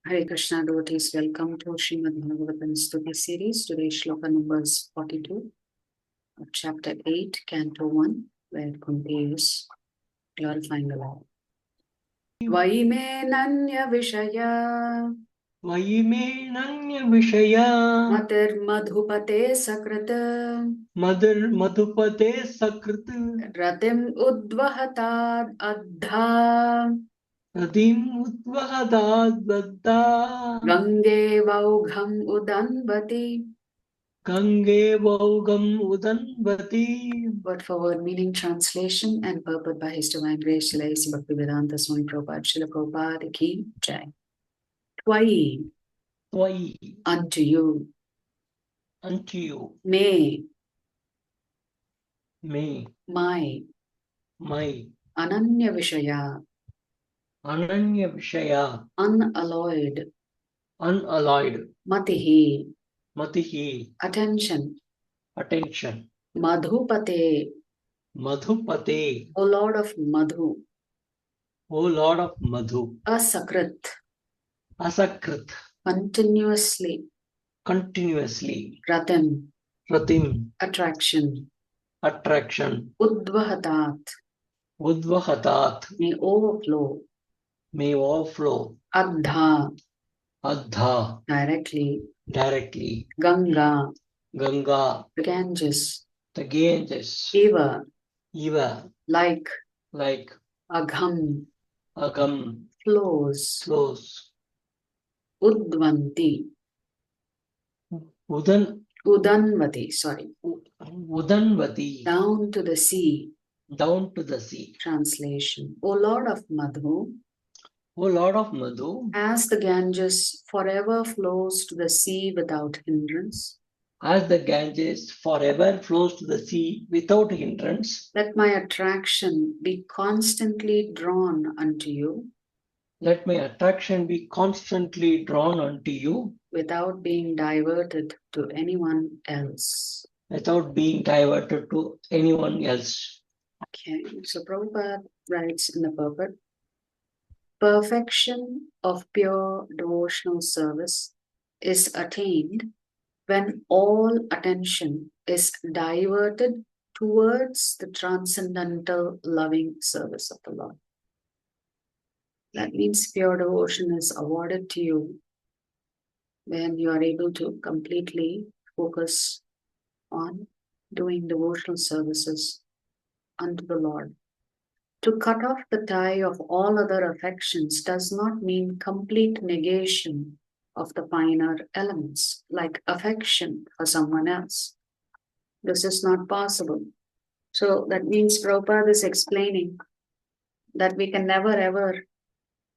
Hare Krishna devotees, welcome to Srimad Bhagavatam Stutis series. Today's shloka number is 42 of chapter 8, canto 1, where Kunti is glorifying the Lord. Vaime nanya vishaya matir madhupate sakrata madhupate sakrit ratim udvahatad adha radim udvahatad datta gange vaugham udanvati. Gange Vaugam Udanvati. Word for word meaning, translation, and purport by His Divine Grace, Srila A.C. Bhaktivedanta Swami Prabhupada, Srila Prabhupada Ki Jai. Twai, unto you, may, my, ananya vishaya, unalloyed, matihi, attention, madhupate, O Lord of Madhu, asakrit, continuously, ratim, attraction, udvahatat, may overflow, adha, directly, Ganga, the Ganges, Eva, like, Agham, flows, Udvanti, Udanvati, down to the sea. Translation. O Lord of Madhu, as the Ganges forever flows to the sea without hindrance, as the Ganges forever flows to the sea without hindrance, let my attraction be constantly drawn unto you. Let my attraction be constantly drawn unto you without being diverted to anyone else. Okay, so Prabhupada writes in the purport, perfection of pure devotional service is attained when all attention is diverted towards the transcendental loving service of the Lord. That means pure devotion is awarded to you when you are able to completely focus on doing devotional services unto the Lord. To cut off the tie of all other affections does not mean complete negation of the finer elements, like affection for someone else. This is not possible. So that means Prabhupada is explaining that we can never ever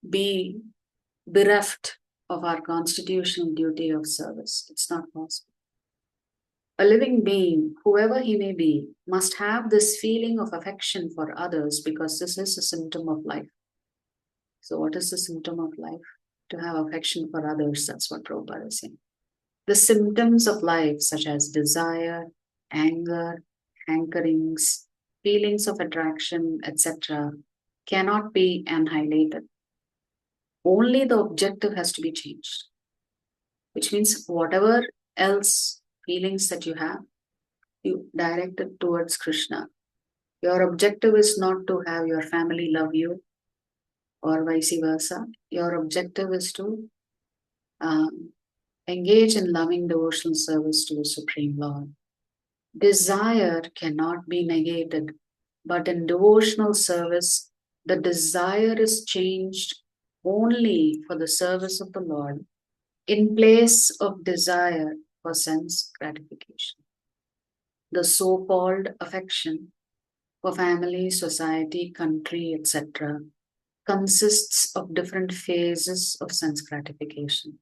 be bereft of our constitutional duty of service. It's not possible. A living being, whoever he may be, must have this feeling of affection for others because this is a symptom of life. So what is the symptom of life? To have affection for others, that's what Prabhupada is saying. The symptoms of life such as desire, anger, hankerings, feelings of attraction, etc. cannot be annihilated. Only the objective has to be changed. Which means whatever else feelings that you have, you direct it towards Krishna. Your objective is not to have your family love you or vice versa. Your objective is to engage in loving devotional service to the Supreme Lord. Desire cannot be negated, but in devotional service, the desire is changed only for the service of the Lord in place of desire for sense gratification. The so-called affection for family, society, country, etc. consists of different phases of sense gratification.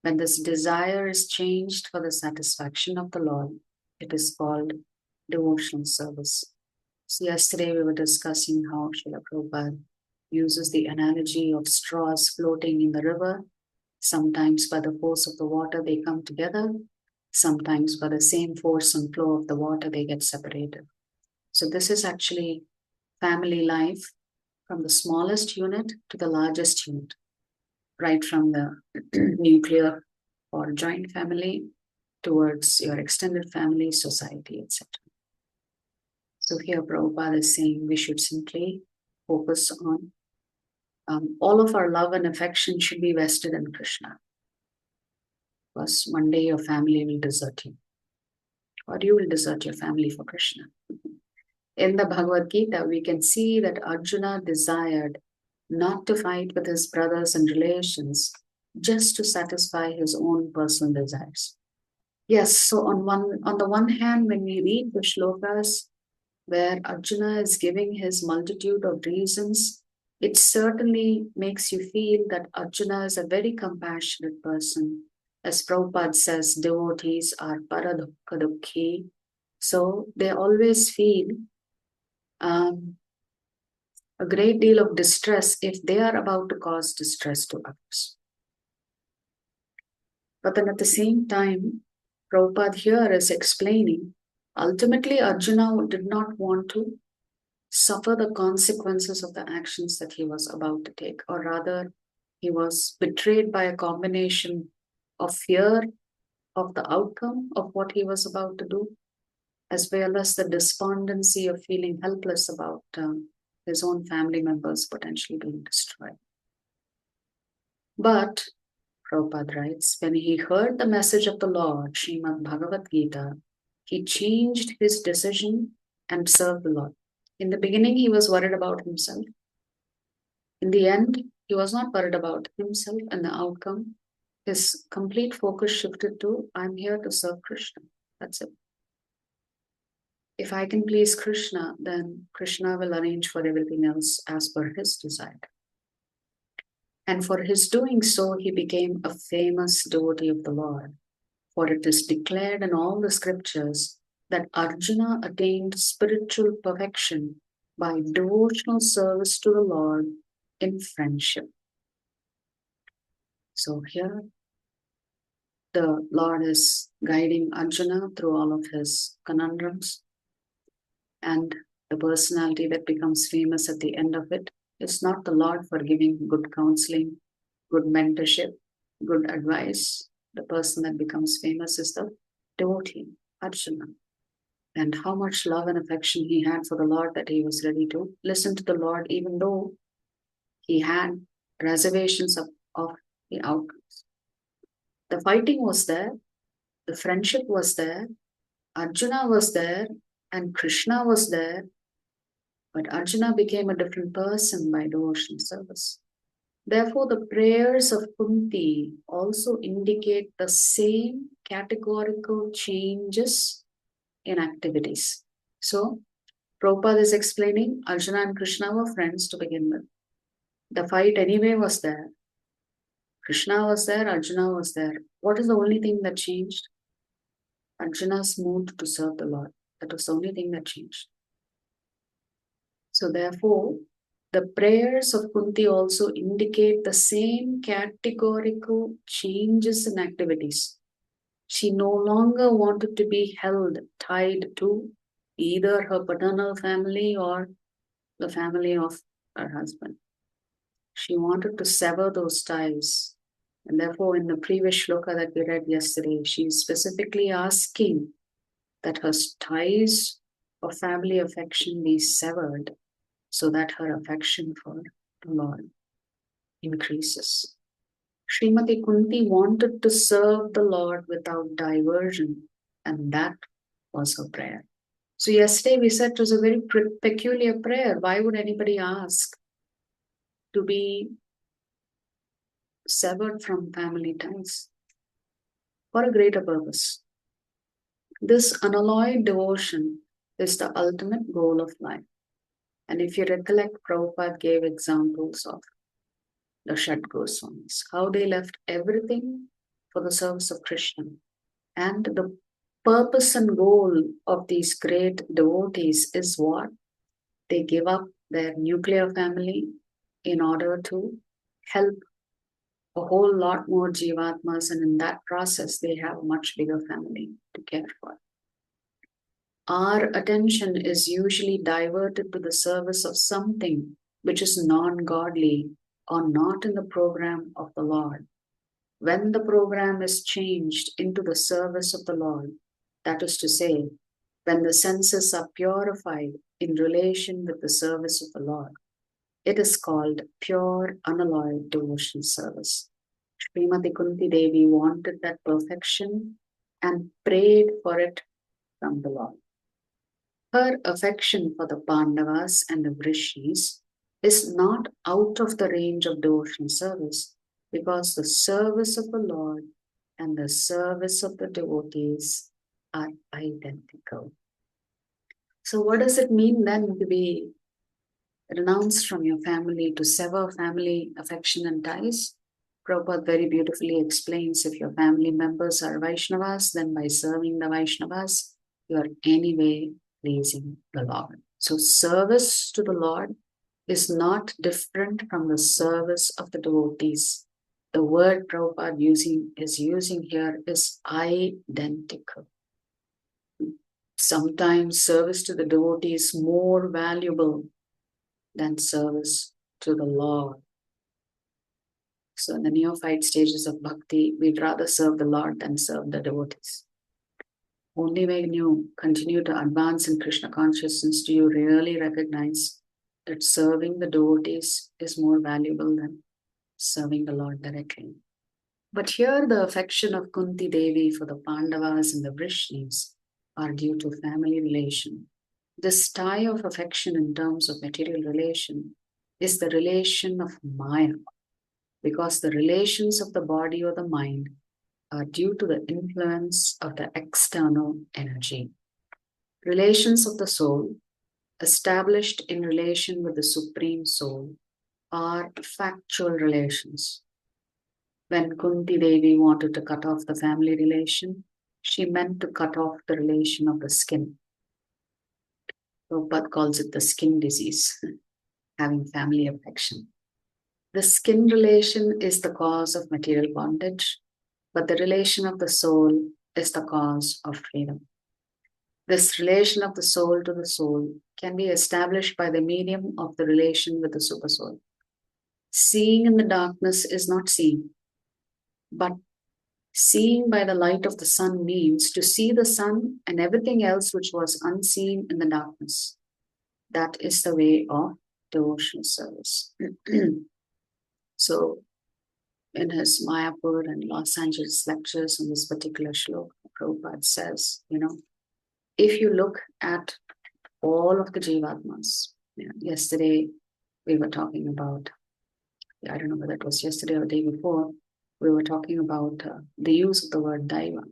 When this desire is changed for the satisfaction of the Lord, it is called devotional service. So yesterday we were discussing how Srila Prabhupada uses the analogy of straws floating in the river. Sometimes by the force of the water they come together. Sometimes by the same force and flow of the water they get separated. So this is actually family life from the smallest unit to the largest unit. Right from the nuclear or joint family towards your extended family, society, etc. So here Prabhupada is saying we should simply focus on all of our love and affection should be vested in Krishna. Because one day your family will desert you. Or you will desert your family for Krishna. In the Bhagavad Gita, we can see that Arjuna desired not to fight with his brothers and relations just to satisfy his own personal desires. Yes, so on the one hand, when we read the shlokas where Arjuna is giving his multitude of reasons, it certainly makes you feel that Arjuna is a very compassionate person. As Prabhupada says, devotees are paradukkhadukhi. So they always feel a great deal of distress if they are about to cause distress to others. But then at the same time, Prabhupada here is explaining, ultimately Arjuna did not want to suffer the consequences of the actions that he was about to take, or rather, he was betrayed by a combination of fear of the outcome of what he was about to do, as well as the despondency of feeling helpless about his own family members potentially being destroyed. But, Prabhupada writes, when he heard the message of the Lord, Srimad Bhagavatam Gita, he changed his decision and served the Lord. In the beginning, he was worried about himself. In the end, he was not worried about himself and the outcome. His complete focus shifted to, I'm here to serve Krishna. That's it. If I can please Krishna, then Krishna will arrange for everything else as per his desire. And for his doing so, he became a famous devotee of the Lord. For it is declared in all the scriptures that Arjuna attained spiritual perfection by devotional service to the Lord in friendship. So here, the Lord is guiding Arjuna through all of his conundrums. And the personality that becomes famous at the end of it is not the Lord for giving good counseling, good mentorship, good advice. The person that becomes famous is the devotee, Arjuna. And how much love and affection he had for the Lord that he was ready to listen to the Lord, even though he had reservations of the outcomes. The fighting was there, the friendship was there, Arjuna was there, and Krishna was there, but Arjuna became a different person by devotional service. Therefore, the prayers of Kunti also indicate the same categorical changes in activities. So, Prabhupada is explaining Arjuna and Krishna were friends to begin with. The fight anyway was there. Krishna was there, Arjuna was there. What is the only thing that changed? Arjuna's mood to serve the Lord. That was the only thing that changed. So therefore, the prayers of Kunti also indicate the same categorical changes in activities. She no longer wanted to be held, tied to either her paternal family or the family of her husband. She wanted to sever those ties. And therefore, in the previous shloka that we read yesterday, she is specifically asking that her ties of family affection be severed so that her affection for the Lord increases. Srimati Kunti wanted to serve the Lord without diversion, and that was her prayer. So yesterday we said it was a very peculiar prayer. Why would anybody ask to be severed from family ties? For a greater purpose. This unalloyed devotion is the ultimate goal of life. And if you recollect, Prabhupada gave examples of the Shat Goswamis, how they left everything for the service of Krishna. And the purpose and goal of these great devotees is what? They give up their nuclear family in order to help a whole lot more jivatmas, and in that process, they have a much bigger family to care for. Our attention is usually diverted to the service of something which is non-godly or not in the program of the Lord. when the program is changed into the service of the Lord, that is to say, when the senses are purified in relation with the service of the Lord, it is called pure, unalloyed devotional service. Srimati Kunti Devi wanted that perfection and prayed for it from the Lord. Her affection for the Pandavas and the Vrishnis is not out of the range of devotional service, because the service of the Lord and the service of the devotees are identical. So what does it mean then to be renounced from your family, to sever family affection and ties? Prabhupada very beautifully explains, if your family members are Vaishnavas, then by serving the Vaishnavas, you are anyway pleasing the Lord. So service to the Lord is not different from the service of the devotees. The word Prabhupada is using here is identical. Sometimes service to the devotee is more valuable than service to the Lord. So in the neophyte stages of bhakti, we'd rather serve the Lord than serve the devotees. Only when you continue to advance in Krishna consciousness do you really recognize that serving the devotees is more valuable than serving the Lord directly. But here the affection of Kunti Devi for the Pandavas and the Vrishnis are due to family relation. This tie of affection in terms of material relation is the relation of Maya, because the relations of the body or the mind are due to the influence of the external energy. Relations of the soul, established in relation with the Supreme Soul, are factual relations. When Kunti Devi wanted to cut off the family relation, she meant to cut off the relation of the skin. Prabhupada calls it the skin disease, having family affection. The skin relation is the cause of material bondage, but the relation of the soul is the cause of freedom. This relation of the soul to the soul can be established by the medium of the relation with the supersoul. Seeing in the darkness is not seeing, but seeing by the light of the sun means to see the sun and everything else which was unseen in the darkness. That is the way of devotional service. So, in his Mayapur and Los Angeles lectures on this particular shloka, Prabhupada says, if you look at all of the Jivatmas, yesterday we were talking about, I don't know whether it was yesterday or the day before, we were talking about the use of the word Daiva,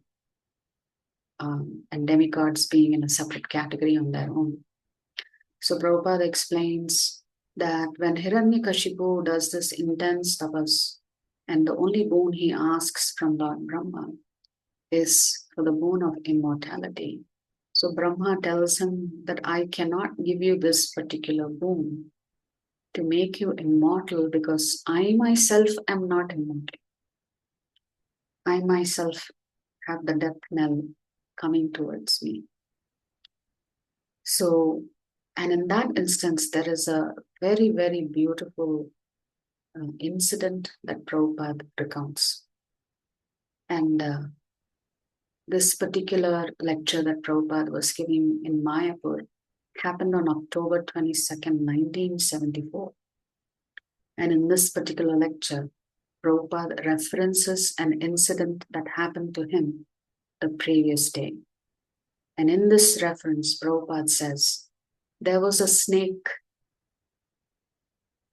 and demigods being in a separate category on their own. So Prabhupada explains that when Hiranyakashipu does this intense tapas, and the only boon he asks from Lord Brahma is for the boon of immortality. So Brahma tells him that I cannot give you this particular boon to make you immortal, because I myself am not immortal. I myself have the death knell coming towards me. So, and in that instance, there is a very, very beautiful incident that Prabhupada recounts. And this particular lecture that Prabhupada was giving in Mayapur happened on October 22nd, 1974. And in this particular lecture, Prabhupada references an incident that happened to him the previous day. And in this reference, Prabhupada says, there was a snake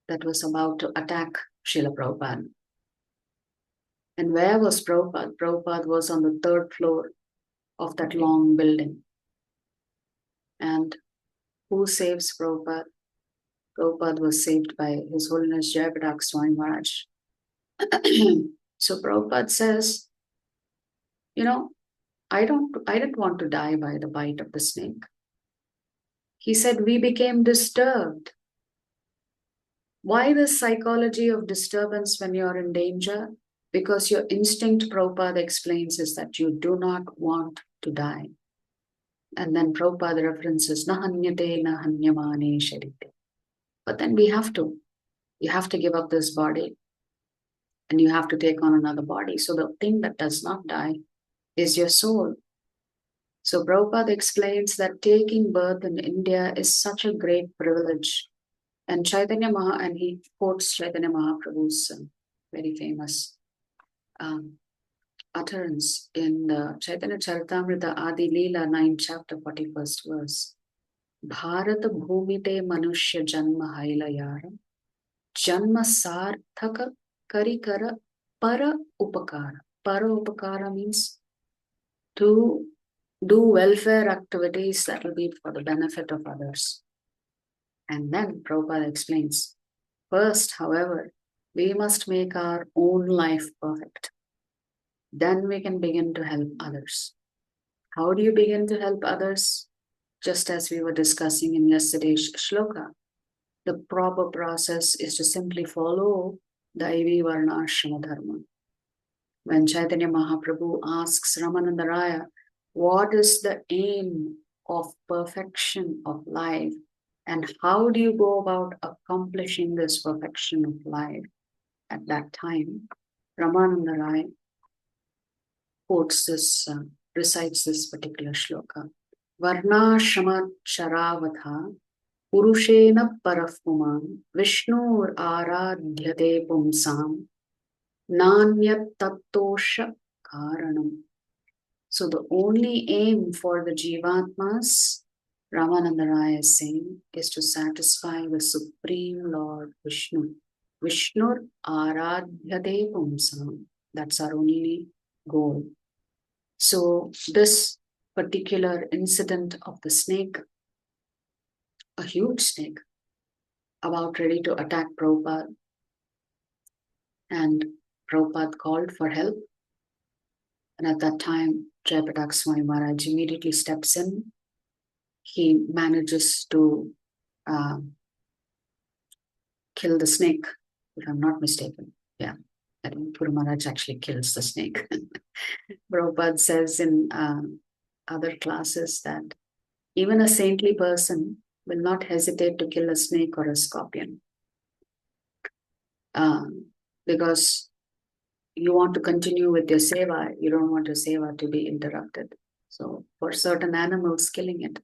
that was about to attack Srila Prabhupada. And where was Prabhupada? Prabhupada was on the 3rd floor of that long building. And who saves Prabhupada? Prabhupada was saved by His Holiness Jayapatak Swami Maharaj. So Prabhupada says, I didn't want to die by the bite of the snake. He said, we became disturbed. Why this psychology of disturbance when you're in danger? Because your instinct, Prabhupada explains, is that you do not want to die. And then Prabhupada references, na hanyate na hanyamane sharite. But then we have to give up this body. and you have to take on another body. So the thing that does not die is your soul. So Prabhupada explains that taking birth in India is such a great privilege. And he quotes Chaitanya Mahaprabhu's very famous utterance in the Chaitanya Charitamrita Adi Leela 9th chapter 41st verse. Bharata bhumite manushya janma hailayara janma sarthaka karikara para upakara. Para upakara means to do welfare activities that will be for the benefit of others. And then Prabhupada explains, first, however, we must make our own life perfect. Then we can begin to help others. How do you begin to help others? Just as we were discussing in yesterday's shloka, the proper process is to simply follow Daivi Varnashrama Dharma. When Chaitanya Mahaprabhu asks Ramananda Raya, what is the aim of perfection of life and how do you go about accomplishing this perfection of life? At that time, Ramananda Raya quotes this, recites this particular shloka. Varnashrama charavatha purushena parafpuman vishnur aradhyate pumsam nanyat tattosha karanam. So the only aim for the Jivatmas, Ramananda Raya is saying, is to satisfy the Supreme Lord Vishnu. Vishnur aradhyate pumsam. That's our only goal. So this particular incident of the snake, a huge snake, about ready to attack Prabhupada, and Prabhupada called for help. And at that time, Jayapatak Swami Maharaj immediately steps in. He manages to kill the snake, if I'm not mistaken. Yeah, I think Guru Maharaj actually kills the snake. Prabhupada says in other classes that even a saintly person will not hesitate to kill a snake or a scorpion. Because you want to continue with your seva, you don't want your seva to be interrupted. So for certain animals, killing it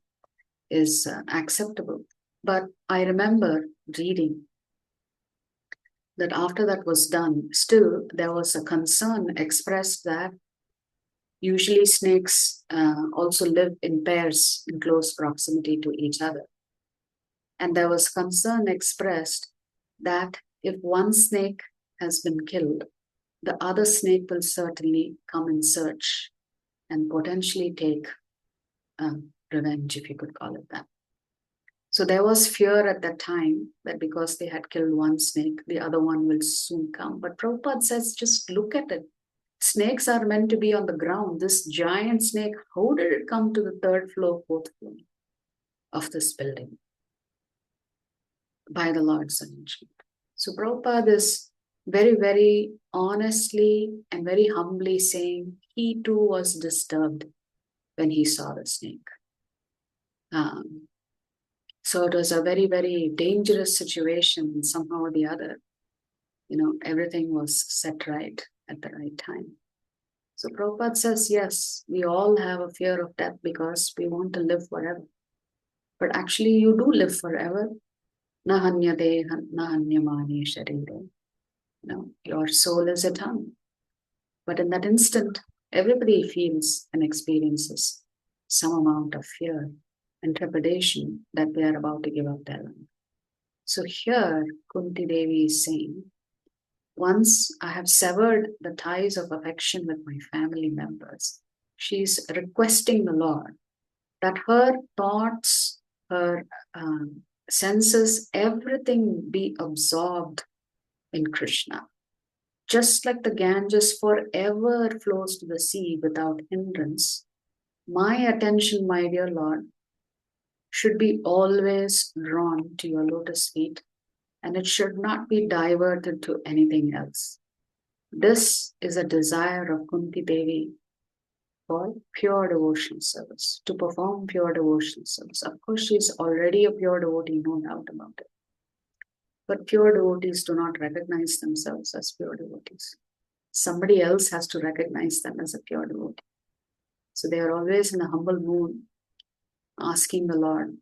is acceptable. But I remember reading that after that was done, still there was a concern expressed that usually snakes also live in pairs in close proximity to each other. And there was concern expressed that if one snake has been killed, the other snake will certainly come in search and potentially take revenge, if you could call it that. So there was fear at that time that because they had killed one snake, the other one will soon come. But Prabhupada says, just look at it. Snakes are meant to be on the ground. This giant snake, how did it come to the third floor, fourth floor of this building? By the Lord's arrangement. So Prabhupada is very, very honestly and very humbly saying he too was disturbed when he saw the snake. So it was a very, very dangerous situation. Somehow or the other, everything was set right at the right time. So Prabhupada says, yes, we all have a fear of death because we want to live forever. But actually you do live forever. Na hanya deha, na hanya mani sharire. Your soul is eternal. But in that instant, everybody feels and experiences some amount of fear and trepidation that they are about to give up their life. So here, Kunti Devi is saying, once I have severed the ties of affection with my family members, she's requesting the Lord that her thoughts, her senses, everything be absorbed in Krishna. Just like the Ganges forever flows to the sea without hindrance, my attention, my dear Lord, should be always drawn to your lotus feet, and it should not be diverted to anything else. This is a desire of Kunti Devi for pure devotional service, to perform pure devotional service. Of course, she is already a pure devotee, no doubt about it. But pure devotees do not recognize themselves as pure devotees. Somebody else has to recognize them as a pure devotee. So they are always in a humble mood, asking the Lord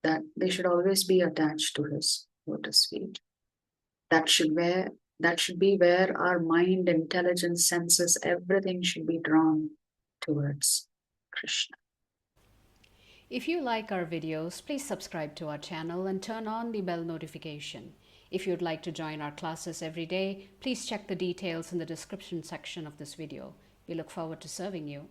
that they should always be attached to His lotus feet. That should be where our mind, intelligence, senses, everything should be drawn towards Krishna. If you like our videos, please subscribe to our channel and turn on the bell notification. If you'd like to join our classes every day, please check the details in the description section of this video. We look forward to serving you.